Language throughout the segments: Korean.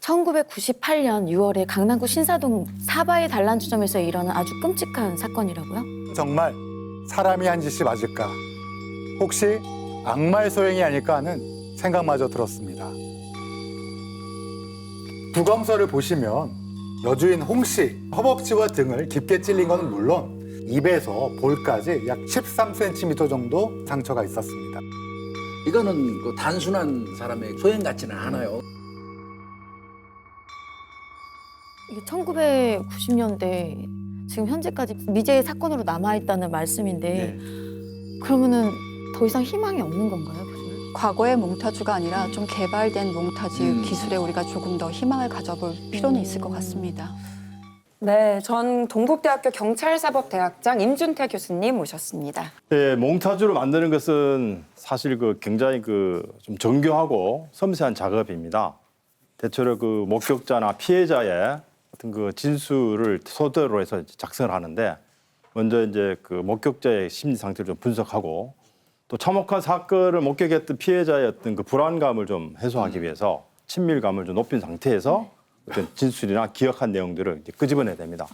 1998년 6월에 강남구 신사동 사바이 단란주점에서 일어난 아주 끔찍한 사건이라고요? 정말 사람이 한 짓이 맞을까? 혹시 악마의 소행이 아닐까 하는 생각마저 들었습니다. 부검서를 보시면 여주인 홍 씨 허벅지와 등을 깊게 찔린 것은 물론 입에서 볼까지 약 13cm 정도 상처가 있었습니다. 이거는 그 단순한 사람의 소행 같지는 않아요. 이게 1990년대 지금 현재까지 미제의 사건으로 남아있다는 말씀인데 그러면은 더 이상 희망이 없는 건가요? 교수님? 과거의 몽타주가 아니라 좀 개발된 몽타주 기술에 우리가 조금 더 희망을 가져볼 필요는 있을 것 같습니다. 네, 전 동국대학교 경찰사법대학장 임준태 교수님 모셨습니다. 네, 몽타주를 만드는 것은 사실 굉장히 좀 정교하고 섬세한 작업입니다. 대체로 목격자나 피해자의 어떤 진술을 토대로 해서 작성을 하는데 먼저 이제 목격자의 심리 상태를 좀 분석하고 또 참혹한 사건을 목격했던 피해자의 어떤 불안감을 좀 해소하기 위해서 친밀감을 좀 높인 상태에서 어떤 진술이나 기억한 내용들을 이제 끄집어내야 됩니다.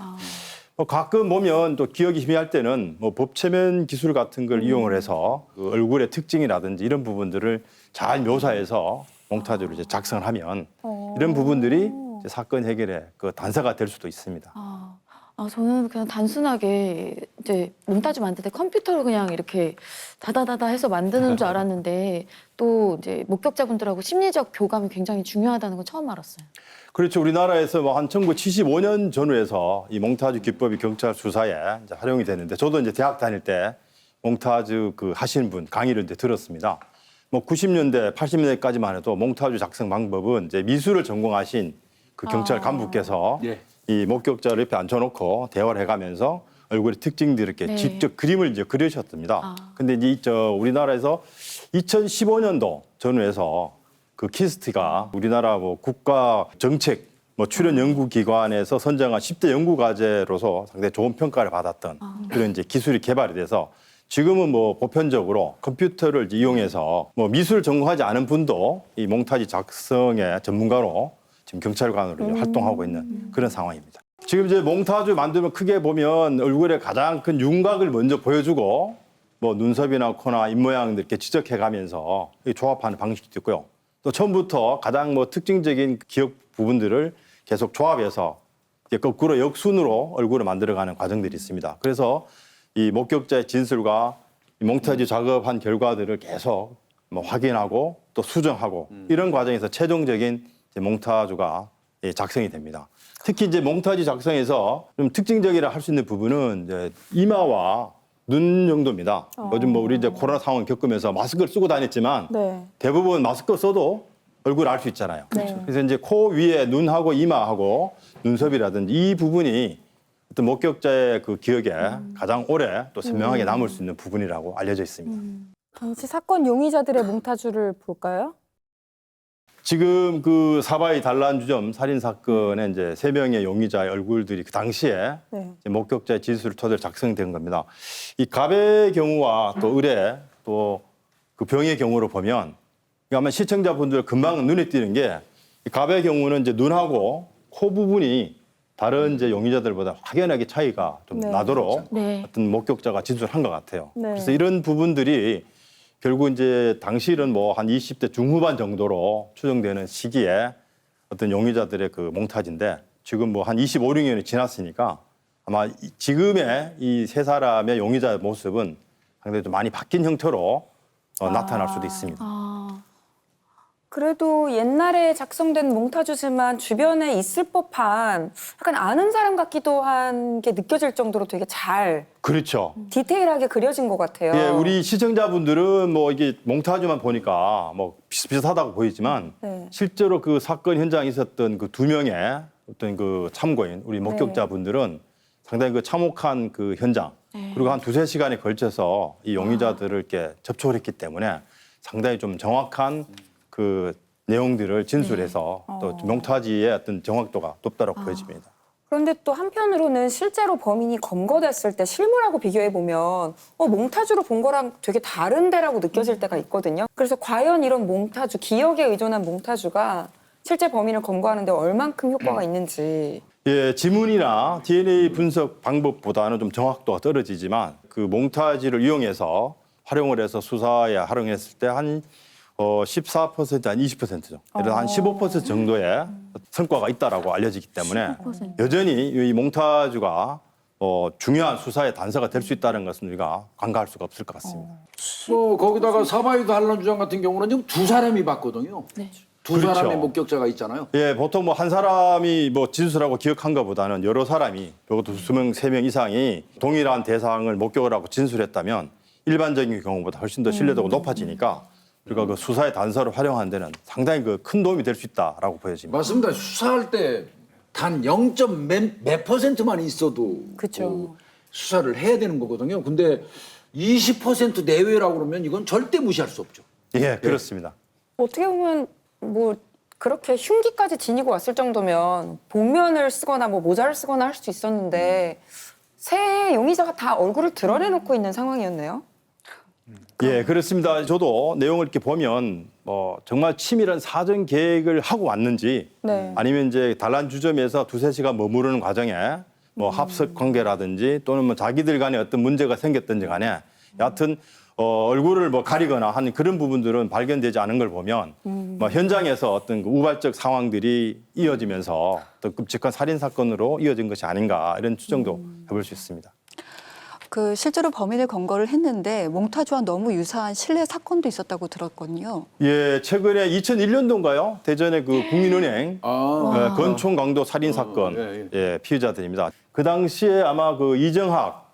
가끔 보면 또 기억이 희미할 때는 법체면 기술 같은 걸 이용을 해서 얼굴의 특징이라든지 이런 부분들을 잘 묘사해서 몽타주를 이제 작성을 하면 이런 부분들이 이제 사건 해결의 단서가 될 수도 있습니다. 저는 그냥 단순하게 이제 몽타주 만들 때 컴퓨터로 그냥 이렇게 다다다다 해서 만드는 줄 알았는데 또 이제 목격자분들하고 심리적 교감이 굉장히 중요하다는 건 처음 알았어요. 그렇죠. 우리나라에서 한 1975년 전후에서 이 몽타주 기법이 경찰 수사에 이제 활용이 됐는데 저도 이제 대학 다닐 때 몽타주 하시는 분 강의를 이제 들었습니다. 90년대, 80년대까지만 해도 몽타주 작성 방법은 이제 미술을 전공하신 경찰 간부께서 이 목격자를 옆에 앉혀놓고 대화를 해가면서 얼굴의 특징들을 이렇게 직접 그림을 이제 그리셨답니다. 근데 이제 우리나라에서 2015년도 전후에서 키스트가 우리나라 국가 정책 출연 연구기관에서 선정한 10대 연구과제로서 상당히 좋은 평가를 받았던 그런 이제 기술이 개발이 돼서 지금은 보편적으로 컴퓨터를 이제 이용해서 미술을 전공하지 않은 분도 이 몽타주 작성의 전문가로 지금 경찰관으로 이제 활동하고 있는 그런 상황입니다. 지금 이제 몽타주 만들면 크게 보면 얼굴에 가장 큰 윤곽을 먼저 보여주고 눈썹이나 코나 입모양들 이렇게 지적해가면서 조합하는 방식도 있고요. 또 처음부터 가장 특징적인 기억 부분들을 계속 조합해서 이제 거꾸로 역순으로 얼굴을 만들어가는 과정들이 있습니다. 그래서 이 목격자의 진술과 이 몽타주 작업한 결과들을 계속 확인하고 또 수정하고 이런 과정에서 최종적인 이제 몽타주가 작성이 됩니다. 특히 이제 몽타주 작성에서 좀 특징적이라 할 수 있는 부분은 이제 이마와 눈 정도입니다. 요즘 우리 이제 코로나 상황 겪으면서 마스크를 쓰고 다녔지만 대부분 마스크 써도 얼굴 알 수 있잖아요. 그래서 이제 코 위에 눈하고 이마하고 눈썹이라든지 이 부분이 어떤 목격자의 기억에 가장 오래 또 선명하게 남을 수 있는 부분이라고 알려져 있습니다. 당시 사건 용의자들의 몽타주를 볼까요? 지금 사바이 단란주점 살인 사건에 이제 3명의 용의자의 얼굴들이 그 당시에 이제 목격자의 진술을 토대로 작성된 겁니다. 이 갑의 경우와 또 의뢰 또 병의 경우로 보면 아마 시청자분들 금방 눈에 띄는 게 이 갑의 경우는 이제 눈하고 코 부분이 다른 이제 용의자들보다 확연하게 차이가 좀 나도록 어떤 목격자가 진술한 것 같아요. 그래서 이런 부분들이 결국 이제 당시는 한 20대 중후반 정도로 추정되는 시기에 어떤 용의자들의 몽타주인데 지금 한 25, 6년이 지났으니까 아마 지금의 이 세 사람의 용의자 모습은 상당히 좀 많이 바뀐 형태로 나타날 수도 있습니다. 그래도 옛날에 작성된 몽타주지만 주변에 있을 법한 약간 아는 사람 같기도 한 게 느껴질 정도로 되게 잘 그렇죠. 디테일하게 그려진 것 같아요. 예, 우리 시청자분들은 이게 몽타주만 보니까 비슷비슷하다고 보이지만 실제로 사건 현장에 있었던 2명의 어떤 참고인 우리 목격자분들은 상당히 참혹한 현장 그리고 한 2~3시간에 걸쳐서 이 용의자들을 이렇게 접촉을 했기 때문에 상당히 좀 정확한 내용들을 진술해서 또 몽타주의 어떤 정확도가 높다고 보여집니다. 그런데 또 한편으로는 실제로 범인이 검거됐을 때 실물하고 비교해 보면 몽타주로 본 거랑 되게 다른데라고 느껴질 때가 있거든요. 그래서 과연 이런 몽타주, 기억에 의존한 몽타주가 실제 범인을 검거하는데 얼만큼 효과가 있는지. 예, 지문이나 DNA 분석 방법보다는 좀 정확도가 떨어지지만 그 몽타주를 이용해서 활용을 해서 수사에 활용했을 때 한 14%, 한 20%죠. 그래서 한 15% 정도의 성과가 있다라고 알려지기 때문에 15%. 여전히 이 몽타주가 중요한 수사의 단서가 될 수 있다는 것은 우리가 간과할 수가 없을 것 같습니다. 뭐 거기다가 사바이드 할란 주장 같은 경우는 지금 두 사람이 봤거든요. 두 그렇죠. 사람의 목격자가 있잖아요. 예, 보통 뭐 한 사람이 뭐 진술하고 기억한 것보다는 여러 사람이 적어도 2명, 3명 이상이 동일한 대상을 목격을 하고 진술했다면 일반적인 경우보다 훨씬 더 신뢰도가 높아지니까 우리가 그 수사의 단서를 활용하는 데는 상당히 그 큰 도움이 될 수 있다라고 보여집니다. 맞습니다. 수사할 때 단 0.몇 %만 있어도 그쵸. 수사를 해야 되는 거거든요. 근데 20% 내외라고 그러면 이건 절대 무시할 수 없죠. 예, 그렇습니다. 어떻게 보면 뭐 그렇게 흉기까지 지니고 왔을 정도면 복면을 쓰거나 뭐 모자를 쓰거나 할 수도 있었는데 세 용의자가 다 얼굴을 드러내놓고 있는 상황이었네요. 예, 그렇습니다. 저도 내용을 이렇게 보면 뭐 정말 치밀한 사전 계획을 하고 왔는지 네. 아니면 이제 단란 주점에서 2-3시간 머무르는 과정에 뭐 합석 관계라든지 또는 뭐 자기들 간에 어떤 문제가 생겼든지 간에 여하튼 얼굴을 뭐 가리거나 하는 그런 부분들은 발견되지 않은 걸 보면 뭐 현장에서 어떤 그 우발적 상황들이 이어지면서 또 끔찍한 살인 사건으로 이어진 것이 아닌가 이런 추정도 해볼 수 있습니다. 그 실제로 범인을 검거를 했는데 몽타주와 너무 유사한 실내 사건도 있었다고 들었거든요. 예, 최근에 2001년도인가요? 대전의 그 국민은행 건총 강도 살인 사건 피의자들입니다. 그 당시에 아마 그 이정학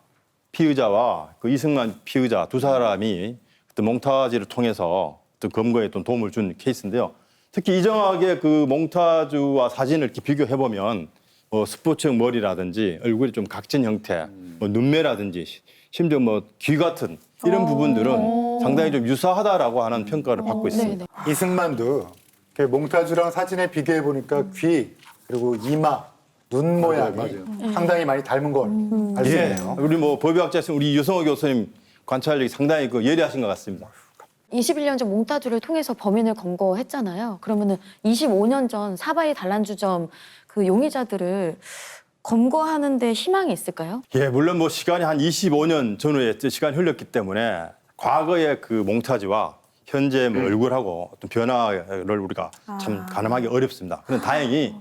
피의자와 그 이승만 피의자 두 사람이 어떤 몽타주를 통해서 어떤 검거에 좀 도움을 준 케이스인데요. 특히 이정학의 그 몽타주와 사진을 이렇게 비교해 보면 스포츠형 머리라든지 얼굴이 좀 각진 형태, 뭐 눈매라든지 심지어 뭐 귀 같은 이런 부분들은 상당히 좀 유사하다라고 하는 평가를 받고 있습니다. 네네. 이승만도 그 몽타주랑 사진에 비교해 보니까 귀 그리고 이마, 눈 모양이 상당히 많이 닮은 걸 알 수 예, 있네요. 우리 뭐 법의학자신 우리 유성호 교수님 관찰력이 상당히 그 예리하신 것 같습니다. 21년 전 몽타주를 통해서 범인을 검거했잖아요. 그러면은 25년 전 사바이 단란주점 그 용의자들을 검거하는데 희망이 있을까요? 예, 물론 뭐 시간이 한 25년 전후에 시간이 흘렀기 때문에 과거의 그 몽타주와 현재 뭐 얼굴하고 어떤 변화를 우리가 참 가늠하기 어렵습니다. 그런데 다행히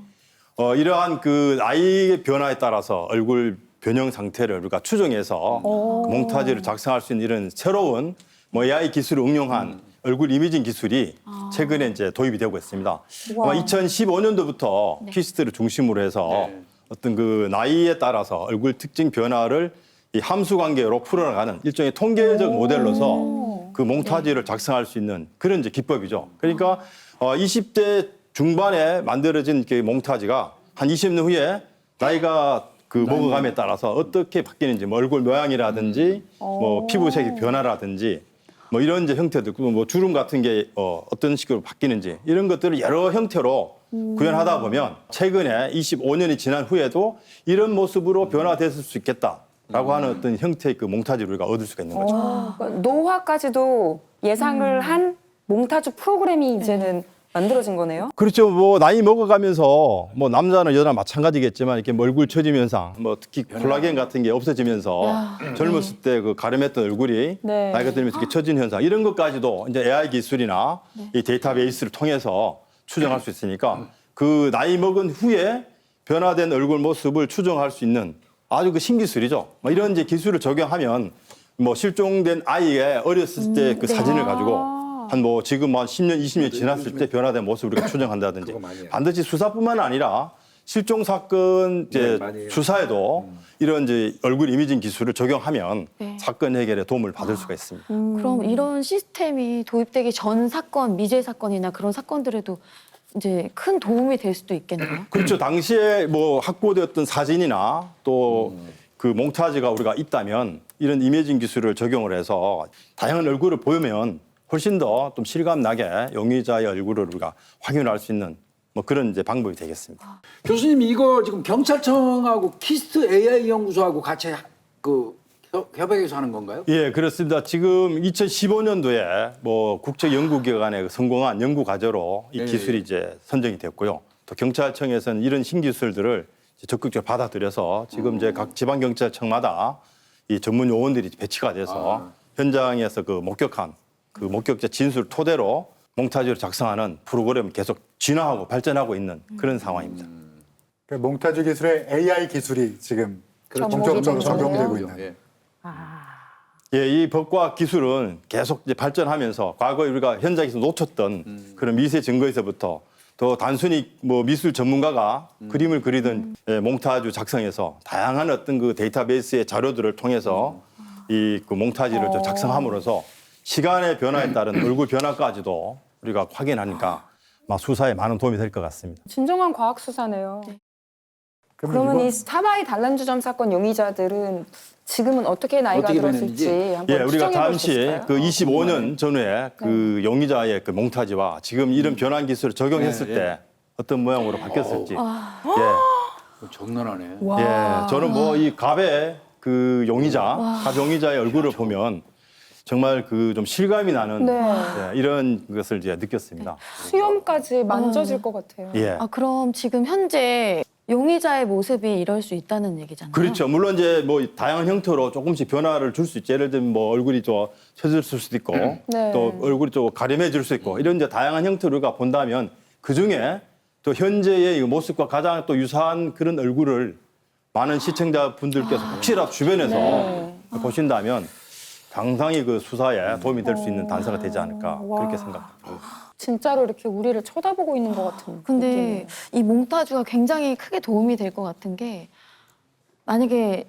이러한 그 나이의 변화에 따라서 얼굴 변형 상태를 우리가 추정해서 몽타주를 작성할 수 있는 이런 새로운 뭐 AI 기술을 응용한 얼굴 이미징 기술이 최근에 이제 도입이 되고 있습니다. 아마 2015년도부터 퀴스트를 중심으로 해서 어떤 그 나이에 따라서 얼굴 특징 변화를 이 함수 관계로 풀어나가는 일종의 통계적 모델로서 그 몽타주를 작성할 수 있는 그런 이제 기법이죠. 그러니까 20대 중반에 만들어진 그 몽타주가 한 20년 후에 나이가 그 먹어감에 따라서 어떻게 바뀌는지 뭐 얼굴 모양이라든지 뭐 피부색의 변화라든지 뭐 이런 이제 형태들, 뭐 주름 같은 게 어떤 식으로 바뀌는지 이런 것들을 여러 형태로 구현하다 보면 최근에 25년이 지난 후에도 이런 모습으로 변화됐을 수 있겠다라고 하는 어떤 형태의 그 몽타주를 우리가 얻을 수가 있는 거죠. 그러니까 노화까지도 예상을 한 몽타주 프로그램이 이제는 만들어진 거네요. 그렇죠. 뭐 나이 먹어가면서 뭐 남자나 여자나 마찬가지겠지만 이렇게 뭐 얼굴 처짐 현상, 뭐 특히 콜라겐 같은 게 없어지면서 젊었을 때 그 가름했던 얼굴이 네. 나이가 들면서 이렇게 처진 현상 이런 것까지도 이제 AI 기술이나 이 데이터베이스를 통해서 추정할 수 있으니까 그 나이 먹은 후에 변화된 얼굴 모습을 추정할 수 있는 아주 그 신기술이죠. 뭐 이런 이제 기술을 적용하면 뭐 실종된 아이의 어렸을 때 그 사진을 가지고 한 뭐 지금 한 10년, 20년 지났을 때 변화된 모습을 우리가 추정한다든지 그거 많이 해요. 반드시 수사뿐만 아니라 실종 사건 이제 많이 해요. 수사에도 이런 이제 얼굴 이미징 기술을 적용하면 네. 사건 해결에 도움을 받을 수가 있습니다. 그럼 이런 시스템이 도입되기 전 사건, 미제 사건이나 그런 사건들에도 이제 큰 도움이 될 수도 있겠네요. 그렇죠. 당시에 뭐 확보되었던 사진이나 또 그 몽타주가 우리가 있다면 이런 이미징 기술을 적용을 해서 다양한 얼굴을 보이면 훨씬 더 좀 실감 나게 용의자의 얼굴을 우리가 확인할 수 있는 뭐 그런 이제 방법이 되겠습니다. 교수님 이거 지금 경찰청하고 키스트 AI 연구소하고 같이 그 협약에서 하는 건가요? 예, 그렇습니다. 지금 2015년도에 뭐 국제연구기관에 성공한 연구 과제로 이 예, 기술이 예. 이제 선정이 됐고요. 또 경찰청에서는 이런 신기술들을 이제 적극적으로 받아들여서 지금 이제 각 지방경찰청마다 이 전문 요원들이 배치가 돼서 현장에서 그 목격한 그 목격자 진술 토대로 몽타주를 작성하는 프로그램을 계속 진화하고 발전하고 있는 그런 상황입니다. 그 몽타주 기술의 AI 기술이 지금 본격적으로 접목이 적용되고 되는 있는. 예. 예, 이 법과 기술은 계속 이제 발전하면서 과거에 우리가 현장에서 놓쳤던 그런 미세 증거에서부터 또 단순히 뭐 미술 전문가가 그림을 그리던 예, 몽타주 작성에서 다양한 어떤 그 데이터베이스의 자료들을 통해서 이 그 몽타주를 좀 작성함으로써 시간의 변화에 따른 얼굴 변화까지도 우리가 확인하니까 막 수사에 많은 도움이 될 것 같습니다. 진정한 과학 수사네요. 그러면 그러면 이 사바이 단란주점 사건 용의자들은 지금은 어떻게 나이가 어떻게 들었을지 되는지. 한번 예, 우리가 추정해 볼 수 잠시 있을까요? 그 25년 전후에 그 용의자의 그 몽타주와 지금 이런 변환 기술을 적용했을 예, 때 어떤 모양으로 바뀌었을지. 예. 장난하네. 예, 저는 뭐 이 갑의 그 용의자, 갑 용의자의 얼굴을 보면 정말 그 좀 실감이 나는 네. 예, 이런 것을 이제 느꼈습니다. 수염까지 만져질 것 같아요. 예. 아, 그럼 지금 현재 용의자의 모습이 이럴 수 있다는 얘기잖아요. 그렇죠. 물론 이제 뭐 다양한 형태로 조금씩 변화를 줄 수 있죠. 예를 들면 뭐 얼굴이 좀 처졌을 수도 있고 네. 또 얼굴이 좀 가려매질 수 있고 이런 이제 다양한 형태를 우리가 본다면 그 중에 또 현재의 이 모습과 가장 또 유사한 그런 얼굴을 많은 시청자분들께서 혹시라도 주변에서 네. 보신다면 상당히 그 수사에 도움이 될 수 있는 단서가 되지 않을까 그렇게 생각합니다. 진짜로 이렇게 우리를 쳐다보고 있는 것 같은 근데 느낌이에요. 이 몽타주가 굉장히 크게 도움이 될 것 같은 게 만약에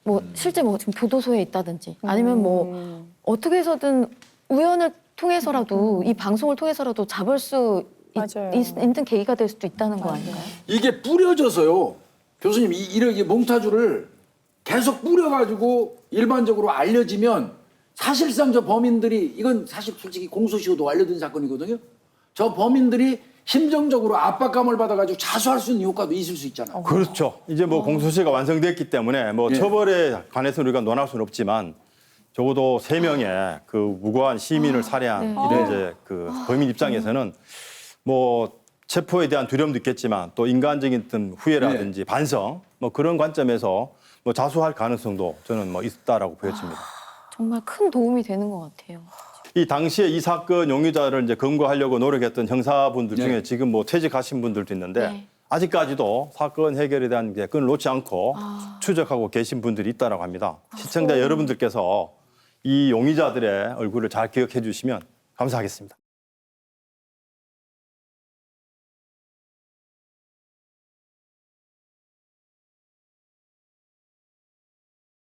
뭐 실제 뭐 지금 교도소에 있다든지 아니면 뭐 어떻게 해서든 우연을 통해서라도 이 방송을 통해서라도 잡을 수 맞아요. 있는 계기가 될 수도 있다는 거 아닌가요? 이게 뿌려져서요. 교수님, 이렇게 몽타주를 계속 뿌려가지고 일반적으로 알려지면 사실상 저 범인들이 이건 사실 솔직히 공소시효도 완료된 사건이거든요. 저 범인들이 심정적으로 압박감을 받아가지고 자수할 수 있는 효과도 있을 수 있잖아요. 그렇죠. 이제 뭐 공소시효가 완성됐기 때문에 뭐 예. 처벌에 관해서 우리가 논할 수는 없지만 적어도 3명의 그 무고한 시민을 살해한 이런 이제 그 범인 입장에서는 뭐 체포에 대한 두려움도 있겠지만 또 인간적인 어떤 후회라든지 반성 뭐 그런 관점에서 뭐 자수할 가능성도 저는 뭐 있다라고 보여집니다. 정말 큰 도움이 되는 것 같아요. 이 당시에 이 사건 용의자를 이제 검거하려고 노력했던 형사분들 중에 네. 지금 뭐 퇴직하신 분들도 있는데 네. 아직까지도 사건 해결에 대한 이제 끈을 놓지 않고 추적하고 계신 분들이 있다라고 합니다. 시청자 여러분들께서 이 용의자들의 얼굴을 잘 기억해 주시면 감사하겠습니다.